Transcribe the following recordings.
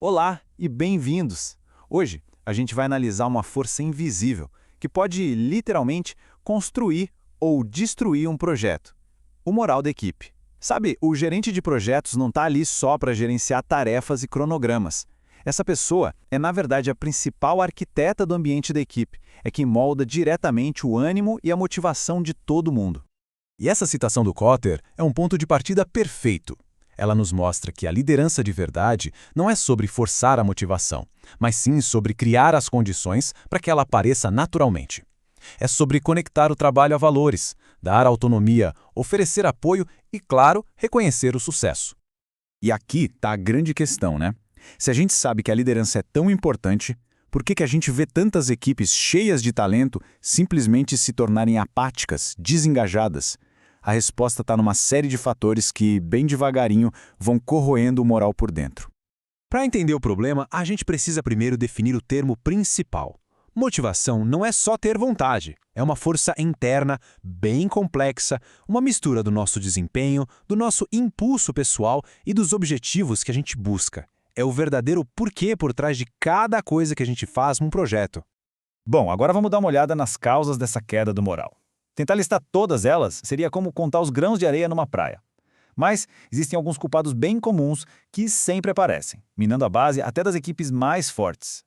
Olá e bem-vindos! Hoje a gente vai analisar uma força invisível que pode literalmente construir ou destruir um projeto. O moral da equipe. Sabe, o gerente de projetos não está ali só para gerenciar tarefas e cronogramas. Essa pessoa é, na verdade, a principal arquiteta do ambiente da equipe, é quem molda diretamente o ânimo e a motivação de todo mundo. E essa citação do Kotter é um ponto de partida perfeito. Ela nos mostra que a liderança de verdade não é sobre forçar a motivação, mas sim sobre criar as condições para que ela apareça naturalmente. É sobre conectar o trabalho a valores, dar autonomia, oferecer apoio e, claro, reconhecer o sucesso. E aqui está a grande questão, né? Se a gente sabe que a liderança é tão importante, por que a gente vê tantas equipes cheias de talento simplesmente se tornarem apáticas, desengajadas? A resposta está numa série de fatores que, bem devagarinho, vão corroendo o moral por dentro. Para entender o problema, a gente precisa primeiro definir o termo principal. Motivação não é só ter vontade, é uma força interna, bem complexa, uma mistura do nosso desempenho, do nosso impulso pessoal e dos objetivos que a gente busca. É o verdadeiro porquê por trás de cada coisa que a gente faz num projeto. Bom, agora vamos dar uma olhada nas causas dessa queda do moral. Tentar listar todas elas seria como contar os grãos de areia numa praia. Mas existem alguns culpados bem comuns que sempre aparecem, minando a base até das equipes mais fortes.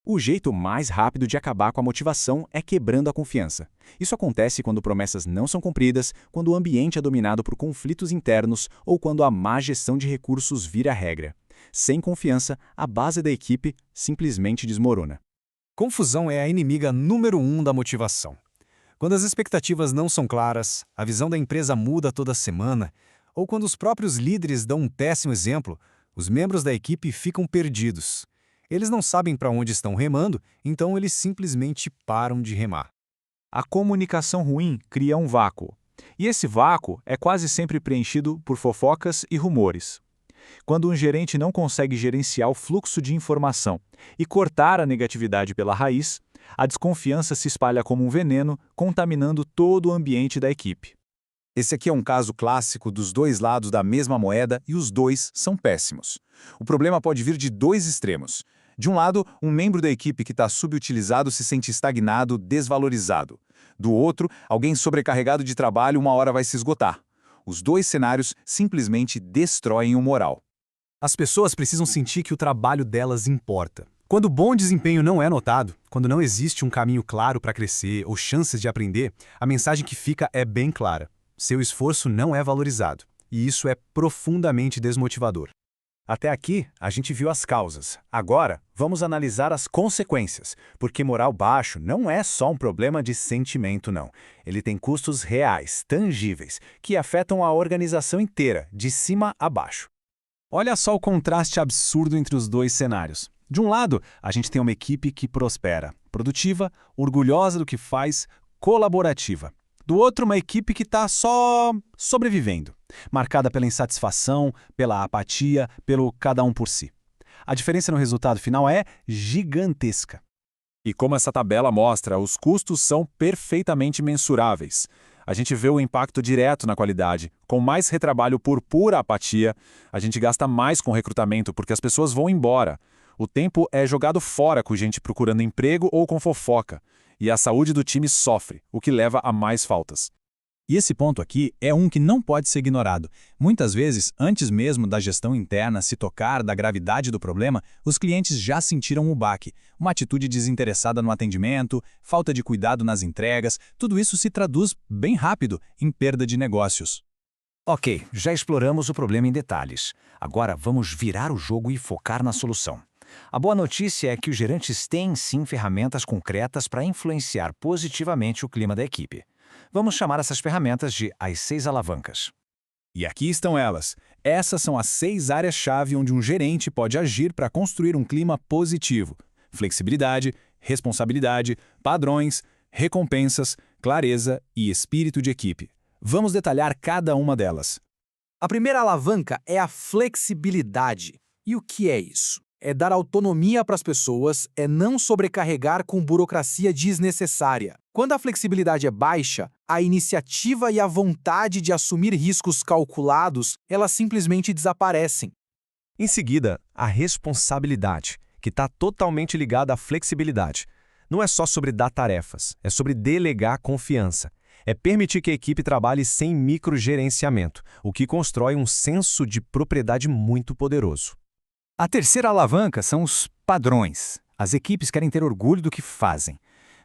O jeito mais rápido de acabar com a motivação é quebrando a confiança. Isso acontece quando promessas não são cumpridas, quando o ambiente é dominado por conflitos internos ou quando a má gestão de recursos vira regra. Sem confiança, a base da equipe simplesmente desmorona. Confusão é a inimiga número 1 da motivação. Quando as expectativas não são claras, a visão da empresa muda toda semana, ou quando os próprios líderes dão um péssimo exemplo, os membros da equipe ficam perdidos. Eles não sabem para onde estão remando, então eles simplesmente param de remar. A comunicação ruim cria um vácuo, e esse vácuo é quase sempre preenchido por fofocas e rumores. Quando um gerente não consegue gerenciar o fluxo de informação e cortar a negatividade pela raiz, a desconfiança se espalha como um veneno, contaminando todo o ambiente da equipe. Esse aqui é um caso clássico dos dois lados da mesma moeda e os dois são péssimos. O problema pode vir de dois extremos. De um lado, um membro da equipe que está subutilizado se sente estagnado, desvalorizado. Do outro, alguém sobrecarregado de trabalho uma hora vai se esgotar. Os dois cenários simplesmente destroem o moral. As pessoas precisam sentir que o trabalho delas importa. Quando o bom desempenho não é notado, quando não existe um caminho claro para crescer ou chances de aprender, a mensagem que fica é bem clara. Seu esforço não é valorizado, e isso é profundamente desmotivador. Até aqui, a gente viu as causas. Agora, vamos analisar as consequências, porque moral baixo não é só um problema de sentimento, não. Ele tem custos reais, tangíveis, que afetam a organização inteira, de cima a baixo. Olha só o contraste absurdo entre os dois cenários. De um lado, a gente tem uma equipe que prospera, produtiva, orgulhosa do que faz, colaborativa. Do outro, uma equipe que está só sobrevivendo, marcada pela insatisfação, pela apatia, pelo cada um por si. A diferença no resultado final é gigantesca. E como essa tabela mostra, os custos são perfeitamente mensuráveis. A gente vê o impacto direto na qualidade. Com mais retrabalho por pura apatia, a gente gasta mais com recrutamento porque as pessoas vão embora. O tempo é jogado fora com gente procurando emprego ou com fofoca. E a saúde do time sofre, o que leva a mais faltas. E esse ponto aqui é um que não pode ser ignorado. Muitas vezes, antes mesmo da gestão interna se tocar da gravidade do problema, os clientes já sentiram o baque. Uma atitude desinteressada no atendimento, falta de cuidado nas entregas, tudo isso se traduz bem rápido em perda de negócios. Ok, já exploramos o problema em detalhes. Agora vamos virar o jogo e focar na solução. A boa notícia é que os gerantes têm sim ferramentas concretas para influenciar positivamente o clima da equipe. Vamos chamar essas ferramentas de as 6 alavancas. E aqui estão elas. Essas são as 6 áreas-chave onde um gerente pode agir para construir um clima positivo. Flexibilidade, responsabilidade, padrões, recompensas, clareza e espírito de equipe. Vamos detalhar cada uma delas. A primeira alavanca é a flexibilidade. E o que é isso? É dar autonomia para as pessoas, é não sobrecarregar com burocracia desnecessária. Quando a flexibilidade é baixa, a iniciativa e a vontade de assumir riscos calculados, elas simplesmente desaparecem. Em seguida, a responsabilidade, que está totalmente ligada à flexibilidade. Não é só sobre dar tarefas, é sobre delegar confiança. É permitir que a equipe trabalhe sem microgerenciamento, o que constrói um senso de propriedade muito poderoso. A terceira alavanca são os padrões. As equipes querem ter orgulho do que fazem.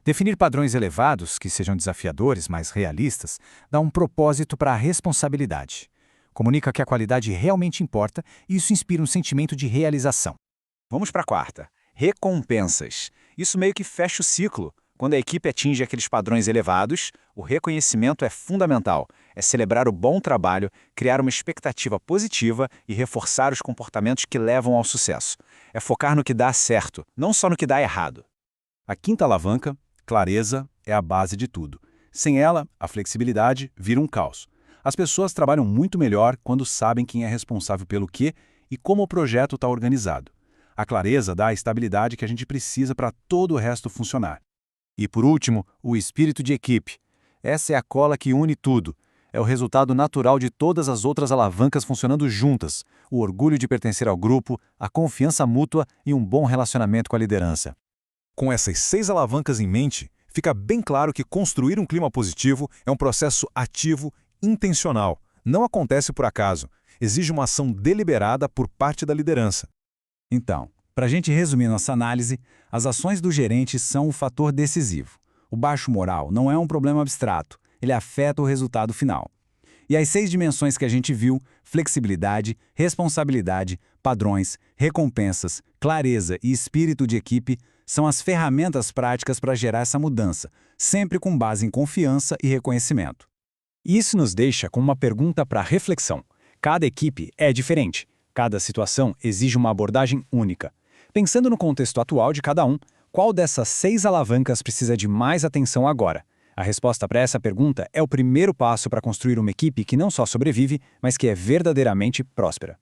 Definir padrões elevados, que sejam desafiadores, mas realistas, dá um propósito para a responsabilidade. Comunica que a qualidade realmente importa e isso inspira um sentimento de realização. Vamos para a quarta. Recompensas. Isso meio que fecha o ciclo. Quando a equipe atinge aqueles padrões elevados, o reconhecimento é fundamental. É celebrar o bom trabalho, criar uma expectativa positiva e reforçar os comportamentos que levam ao sucesso. É focar no que dá certo, não só no que dá errado. A quinta alavanca, clareza, é a base de tudo. Sem ela, a flexibilidade vira um caos. As pessoas trabalham muito melhor quando sabem quem é responsável pelo quê e como o projeto está organizado. A clareza dá a estabilidade que a gente precisa para todo o resto funcionar. E por último, o espírito de equipe. Essa é a cola que une tudo. É o resultado natural de todas as outras alavancas funcionando juntas. O orgulho de pertencer ao grupo, a confiança mútua e um bom relacionamento com a liderança. Com essas 6 alavancas em mente, fica bem claro que construir um clima positivo é um processo ativo, intencional. Não acontece por acaso. Exige uma ação deliberada por parte da liderança. Então, para a gente resumir nossa análise, as ações do gerente são um fator decisivo. O baixo moral não é um problema abstrato, ele afeta o resultado final. E as 6 dimensões que a gente viu, flexibilidade, responsabilidade, padrões, recompensas, clareza e espírito de equipe, são as ferramentas práticas para gerar essa mudança, sempre com base em confiança e reconhecimento. Isso nos deixa com uma pergunta para reflexão. Cada equipe é diferente, cada situação exige uma abordagem única. Pensando no contexto atual de cada um, qual dessas 6 alavancas precisa de mais atenção agora? A resposta para essa pergunta é o primeiro passo para construir uma equipe que não só sobrevive, mas que é verdadeiramente próspera.